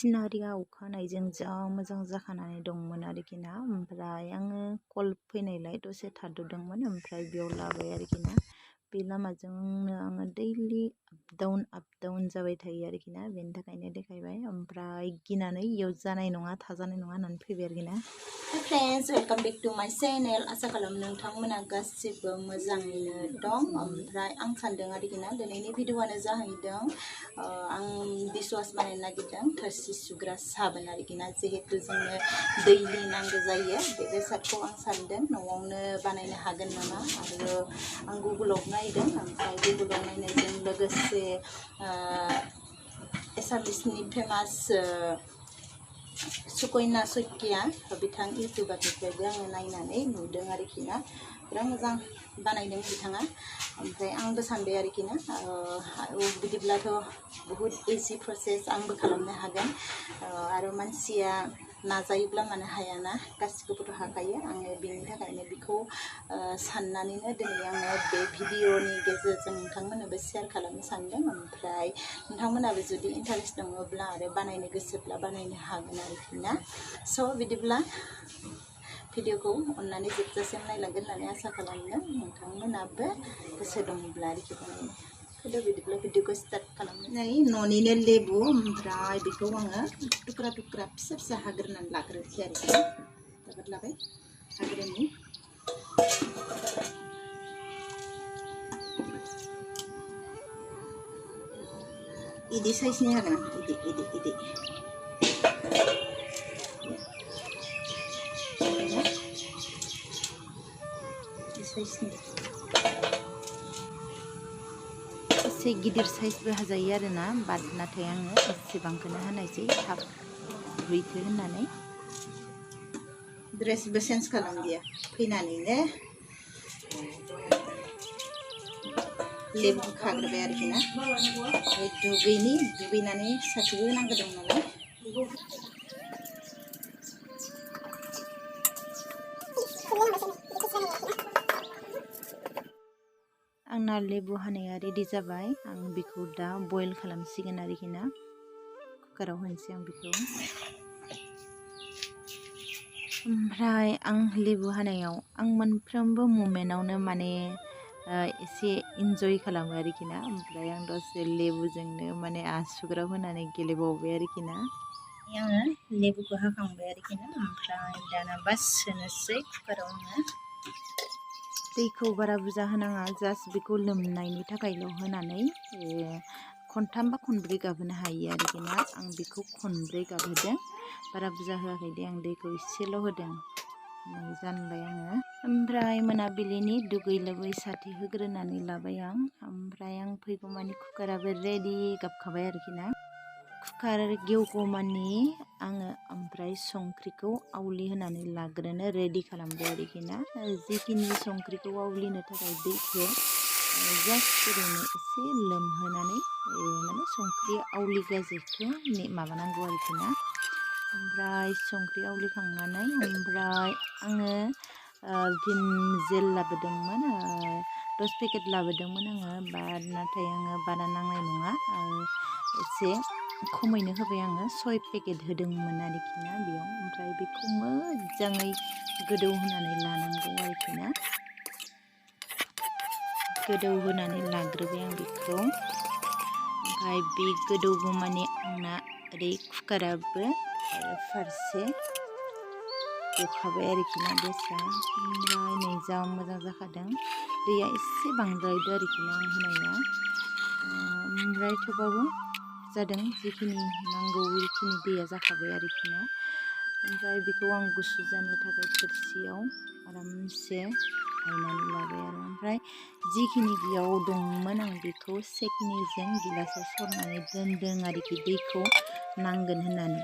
सिनारिया अखानायजों जा मोजां जाखानानै दंमोन आरोखि ना। ओमफ्राय आङो कल फैनायलाय दसे थाद'दोंमोन, ओमफ्राय बेयाव लाबाय आरोखि ना। बे लामाजोंनो आङो दैलि आप डाउन जाबाय थायो आरोखि ना, बेनि थाखायनो देखायबाय। ओमफ्राय गिनानै इयाव जानाय नङा, थाजानाय नङा होननानै फैबाय आरोखि ना। फ्रेन्ड्स, वेलकाम बेक टु माय चेनेल। आसा खालामो नोंथांमोना गासिबो मोजाङैनो दं। ओमफ्राय आं सानदों आरोखि ना, दिनैनि भिडिअआनो जाहैदों आं डिशवाश बानायनो नागिरदों, थोरसि सुग्रा साबोन आरोखि ना। जिहेतु जोंनो दैलि नांगौ जायो, बे बेसादखौ आं सानदों न'आवनो बानायनो हागोन नामा। आरो आं गुगोलाव नायदों, ओमफ्राय गुगोलाव नायनायजों लोगोसे एसामिसनि फेमास सुकन्या सकिया बिथां इउटुबारनिफ्रायबो आङो नायनानै नुदों आरोखि ना। बिराद मोजां बानायदों बिथाङा। ओमफ्राय आंबो सानबाय आरोखि ना, बिदिब्लाथ' बुहुत इजि प्रसेस, आंबो खालामनो हागोन। आरो मानसिया नाजायोब्ला मानो हायाना, गासिखौबोथ' हाखायो। आङो बेनि थाखायनो बेखौ साननानैनो दिनै आङो बे भिडिअनि गेजेरजों नोंथांमोननोबो शेयार खालामनो सानदों। ओमफ्राय नोंथांमोनाबो जुदि इन्टारेस्ट दङब्ला आरो बानायनो गोसोब्ला बानायनो हागोन आरोखि ना। स' बिदिब्ला भिडिअखौ अननानै जोबजासिम नायलांगोन होननानै आसा खालामदों। नोंथांमोनाबो गोसो दंब्ला आरोखि बानायनो। बिदिब्ला भिडिअखौ स्टार्ट खालामनानै न'निनो लेबु, ओमफ्राय बेखौ आङो थुख्रा थुख्रा फिसा फिसा हाग्रोनानै लाग्रोसै आरोखि। जोबोद लाबाय हाग्रोनि। इदि साइजनि हागोन आं, इदि एसे गिदिर साइजबो हाजायो आरो ना, नाथाय आङो एसेबांखौनो होनायसै, थाब रुइथो होननानै। ड्रेसबो चेन्ज खालामदिया फैनानैनो लेबु खाग्रोबाय आरोखि ना। दुगैनानै साथिबो नांगौ दं नालाय। आंना लेबु हानाया रेडि जाबाय। आं बेखौ दा बयल खालामसिगोन आरोखि ना। कुकाराव होनोसै आं बेखौ। ओमफ्राय आं लेबु हानायाव आं मोनफ्रोमबो मुमेन्टावनो माने एसे इन्जय खालामो आरोखि ना। ओमफ्राय आं दसे लेबुजोंनो माने आसुगुराव होनानै गेलेबावबाय आरोखि ना। आङो लेबुखौ हाखांबाय आरोखि ना। ओमफ्राय दाना बास सोनोसै कुकाराव आङो। दैखौ बारा बुरजा होनाङा, जास्ट बेखौ लोमनायनि थाखायल' होनानै खनथाम बा खनब्रै गाबहोनो हायो आरोखि ना। आं बेखौ खनब्रै गाबहोदों, बारा बुरजा होआखै दे, आं दैखौ एसेल' होदों। जानबाय आङो। ओमफ्राय मोनाबिलिनि दुगै लोबै साथि होग्रोनानै लाबाय आं। ओमफ्राय आं फैगौमानि कुकाराबो रेडि गाबखाबाय आरोखि ना। कुकार गेवगौमानि आङो ओमफ्राय संख्रिखौ आवलि होनानै लाग्रोनो रेडि खालामबाय आरोखि ना। जिखिनि संख्रिखौ आवलिनो थाखाय दैखौ जास्ट ओरैनो एसे लोमहोनानै माने संख्रि आवलि गाजेखौ माबानांगौ आरोखि ना। ओमफ्राय संख्रि आवलिखांनानै ओमफ्राय आङो भिम जेल लाबोदोंमोन, 10 पेकेट लाबोदोंमोन आङो। नाथाय आङो बारा नांनाय नङा, एसे खमैनो होबाय आङो। 6 पेकेट होदोंमोन आरोखि ना बेयाव। ओमफ्राय बेखौ मोजाङै गोदौ होनानै लानांगौ आरोखि ना। गोदौ होनानै लाग्रोबाय आं बेखौ। ओमफ्राय बे गोदौगौमानि आंना ओरै कुकाराबो फारसे गखाबाय आरोखि ना गेसआ। ओमफ्राय नै जा मोजां जाखादों। दैया एसे बांद्रायदो आरोखि ना आं होनाया। ओमफ्राय थेवबाबो जादों, जिखिनि नांगौ बेखिनि दैया जाखाबाय आरोखि ना। ओमफ्राय बेखौ आं गुसु जानो थाखाय थोरसियाव आरामसे हायनानै लाबाय आरो। ओमफ्राय जिखिनि बेयाव दंमोन आं बेखौ सेकनिजों गिलासाव सरनानै दोनदों आरोखि, दैखौ नांगोन होननानै।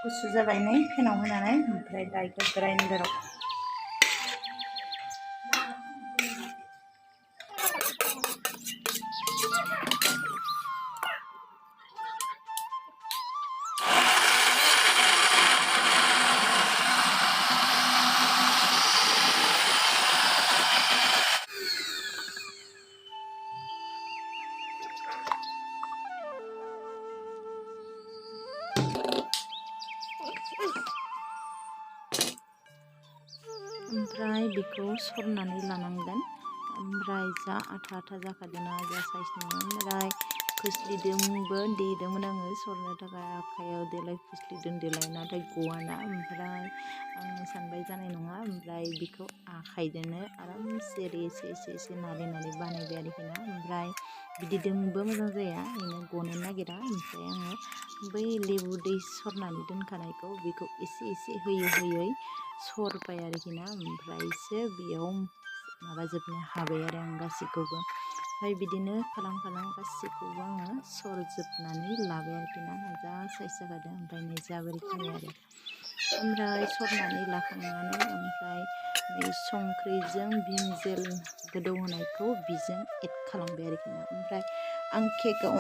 गुसु जाबाय नै फेनाव होनानै। ओमफ्राय दा बेखौ ग्राइन्डाराव ओमफ्राय बेखौ सरनानै लानांगोन। ओमफ्राय जा आथा आथा जाखादोंना जा साइसनि, ओमफ्राय खोस्लिजोंबो देदोंमोन आङो सरनो थाखाय, आखाइयाव देलाय खोस्लिजों देलाय, नाथाय गवाना। ओमफ्राय आं सानबाय जानाय नङा, ओमफ्राय बेखौ आखाइजोंनो आरामसे एसे नारै बानायबाय आरोखि ना। ओमफ्राय बिदिजोंबो मोजां जाया, बेनो गनो नागिरा। ओमफ्राय आङो बै लेबु दै सरनानै दोनखानायखौ बेखौ एसे होयै सरबाय आरोखि ना। ओमफ्रायसो बेयाव माबाजोबनो हाबाय आरो आं गासैखौबो। ओमफ्राय बिदिनो खालाम गासैखौबो आङो सरजोबनानै लाबाय आरोखि ना। जा साइज जाखादों, ओमफ्राय नै जाबोरखिनि आरो। ओमफ्राय सरनानै लाखांनानै ओमफ्राय नै संख्रिजों भिम जेल गोदौ होनायखौ बिजों एड खालामबाय आरोखि ना। ओमफ्राय आं केकआव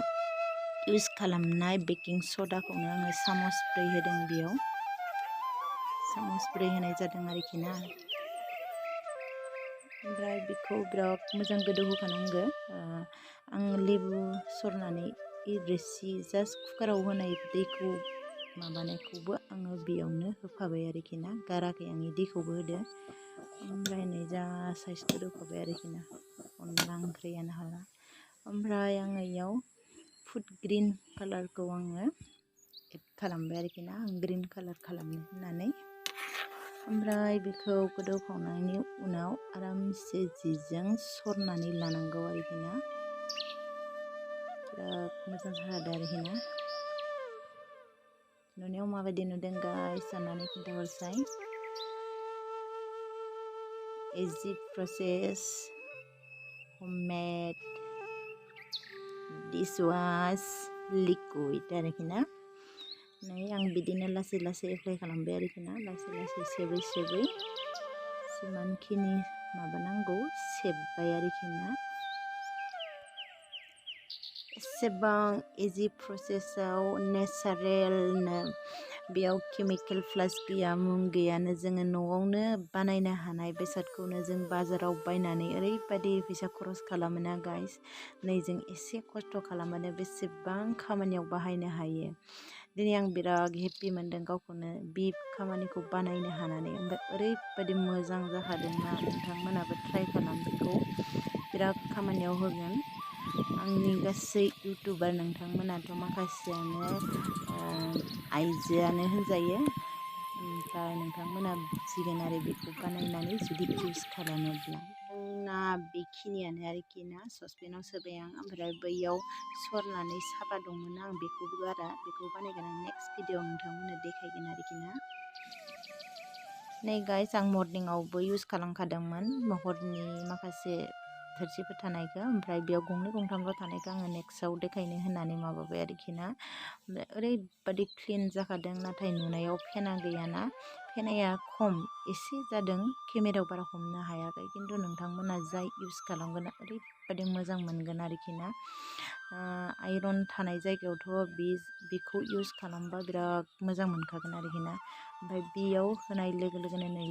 इउस खालामनाय बेकिं सदाखौनो आङो सामसब्रै होदों बेयाव, सामसब्रै होनाय जादों आरोखि ना। ओमफ्राय बेखौ बिराद मोजां गोदौ होखानांगो। आं लेबु सरनानै रोसि जास्ट कुकाराव होनाय दैखौ माबानायखौबो आङो बेयावनो होफाबाय आरोखि ना, गाराखै आं दैखौबो होदो। ओमफ्राय नै जा साइज गोदौखाबाय आरोखि ना, अनला ओंख्रियानो हाला। ओमफ्राय आङो इयाव फुड ग्रिन कालारखौ आङो एड खालामबाय आरोखि ना, आं ग्रिन कालार खालामनो होननानै। ओमफ्राय बेखौ गोदौखांनायनि उनाव आरामसे जिजों सरनानै लानांगौ आरोखि ना। बिराद मोजां जादों आरोखि ना। नुनायाव माबायदि नुदों गाइस अन्नानै खिन्थाहरसाय। इजि प्रसेस, हममेड डिशवाश लिक्विड आरोखि ना। नै आं बिदिनो लासै एप्लाइ खालामबाय आरोखि ना, लासै सेबै जिमानखिनि माबानांगौ सेब्बाय आरोखि ना। एसेबां इजि प्रसेसआव नेचारेलनो, बेयाव केमिकेल प्लास गैया, मुं गैयानो। जोङो न'आवनो बानायनो हानाय बेसादखौनो जों बाजाराव बायनानै ओरैबायदि फैसा खरस खालामोना गाइस। नै जों एसे खस्थ' खालामबानो बेसेबां खामानियाव बाहायनो हायो। दिनै आं बिराद हेपि मोनदों गावखौनो बे खामानिखौ बानायनो हानानै। ओमफ्राय ओरैबायदि मोजां जाखादोंना, नोंथांमोनाबो ट्राइ खालाम, बेखौ बिराद खामानियाव होगोन। आंनि गासै इउटुबार नोंथांमोनाथ' माखासेयानो आइजोआनो होनजायो। ओमफ्राय नोंथांमोना बुजिगोन आरो बेखौ बानायनानै जुदि इउस खालामोब्ला। आंना बेखिनियानो आरोखि ना। ससपेनाव सोबाय आं, ओमफ्राय बैयाव सरनानै साबा दंमोन, आं बेखौबो गारा, बेखौ बानायगोन आं नेक्स्ट भिडिअ नोंथांमोननो देखायगोन आरोखि ना। नै गाइस आं मर्निंआवबो इउस खालामखादोंमोन हरनि माखासे थोरसिफोर थानायखौ, ओमफ्राय बेयाव गंनै गंथामल' थानायखौ आङो नेक्स्टआव देखायनो होननानै माबाबाय आरोखि ना। ओमफ्राय ओरैबादि क्लिन जाखादों, नाथाय नुनायाव फेना गैयाना, फेनाया खम एसे जादों, केमेरायाव बारा हमनो हायाखै। खिन्थु नोंथांमोना जाय इउस खालामगोन ओरैबादि मोजां मोनगोन आरोखि ना। आइरन थानाय जायगायावथ' बेखौ इउस खालामबा बिराद मोजां मोनखागोन आरोखि ना। ओमफ्राय बेयाव होनाय लोगो लोगोनो नै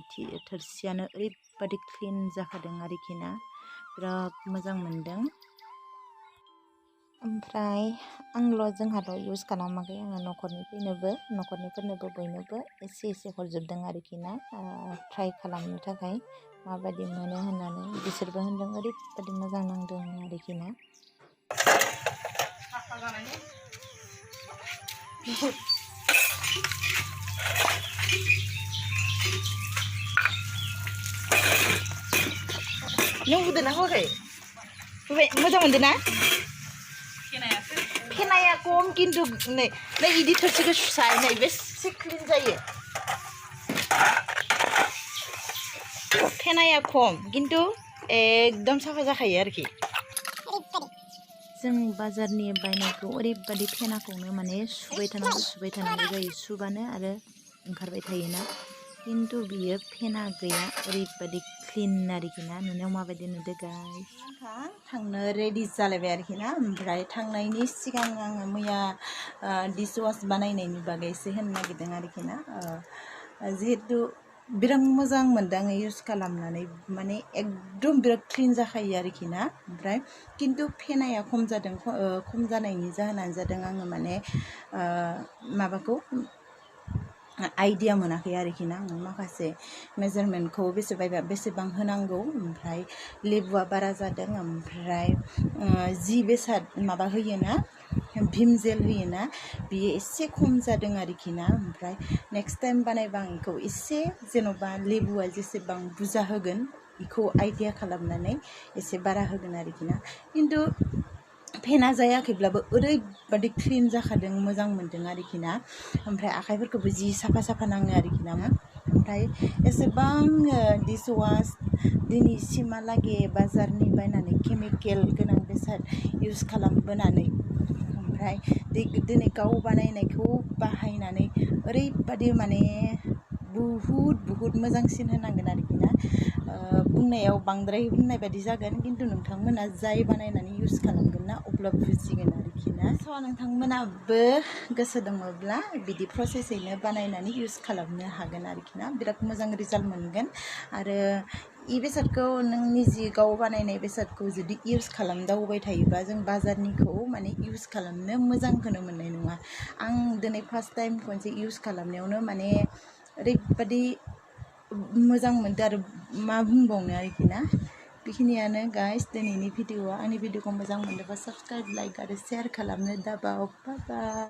थोरसियानो ओरैबादि क्लिन जाखादों आरोखि ना, बिराद मोजां मोनदों। ओमफ्राय जोंहाल' इउस खालामाखै, आङो न'खरनिफोरनोबो बयनोबो एसे हरजोबदों आरोखि ना, ट्राइ खालामनो थाखाय माबायदि मोनो होननानै। बिसोरबो होनदों ओरैबादि मोजां नांदों आरोखि ना। नों होदोंना होआखै? मोजां मोनदों ना? फेनाया खम, खिन्थु नै इदि थोरसिखौ सुसाय, नै बेसे क्लिन जायो। फेनाया खम, खिन्थु एकदम साफा जाखायो आरोखि। जों बाजारनि बायनायखौ ओरैबादि फेनाखौनो माने सुबाय थानांगौ जायो, सुबानो आरो ओंखारबाय थायोना। खिन्थु बियो फेना गैया, ओरैबादि क्लिन आरोखि ना। नुनायाव माबायदि नुदों गाइस? थांनो रेडि जालायबाय आरोखि ना। ओमफ्राय थांनायनि सिगां आङो मैया डिशवाश बानायनायनि बागै एसे होननो नागिरदों आरोखि ना। जिहेथु बिराद मोजां मोनदों आङो इउस खालामनानै, माने एकदम बिराद क्लिन जाखायो आरोखि ना। ओमफ्राय खिन्थु फेनाया खम जादों, खम जानायनि जाहोनानो जादों आङो माने माबाखौ आइडिया मोनाखै आरोखि ना आङो माखासे मेजारमेन्टखौ बेसेबां होनांगौ ओमफ्राय लेबुआ बारा जादों ओमफ्राय जि बेसाद माबा होयोना भिम जेल होयोना बियो एसे खम जादों आरोखि ना ओमफ्राय नेक्स्ट टाइम बानायबा आं बेखौ एसे जेन'बा लेबुआ जेसेबां बुरजा होगोन बेखौ आइडिया खालामनानै एसे बारा होगोन आरोखि ना खिन्थु फेना जायाखैब्लाबो ओरैबादि क्लिन जाखादों मोजां मोन्दों आरोखि ना ओमफ्राय आखाइफोरखौबो जि साफा नाङो आरोखि ना ओमफ्राय एसेबां डिशवाश दिनैसिमहालागै बाजारनि बायनानै केमिकेल गोनां बेसाद इउज खालामबोनानै ओमफ्राय दिनै गाव बानायनायखौ बाहायनानै ओरैबादि माने बुहुद मोजांसिन होनांगोन आरोखि ना बुंनायाव बांद्राय बुंनाय बायदि जागोन खिन्थु नोंथांमोना जाय बानायनानै इउज खालामगोन ना अब्ला बुजिगोन आरोखि ना स' नोंथांमोनाबो गोसो दङब्ला बिदि प्रसेसैनो बानायनानै इउज खालामनो हागोन आरोखि ना बिराद मोजां रिजाल्ट मोनगोन आरो बेसादखौ नों निजि गाव बानायनाय बेसादखौ जुदि इउज खालामदावबाय थायोबा जों बाजारनिखौ माने इउज खालामनो मोजांखौनो मोननाय नङा आं दिनै फार्स्ट टाइम खनसे इउज खालामनायावनो माने ओरैबादि मोजां मोनदों आरो मा बुंबावनो आरोखि ना बेखिनियानो गाइस दिनैनि भिडिअ'आ आंनि भिडिअ'खौ मोजां मोनोबा साबस्क्राइब लाइक आरो शेयार खालामनो दाबाव बाय बाय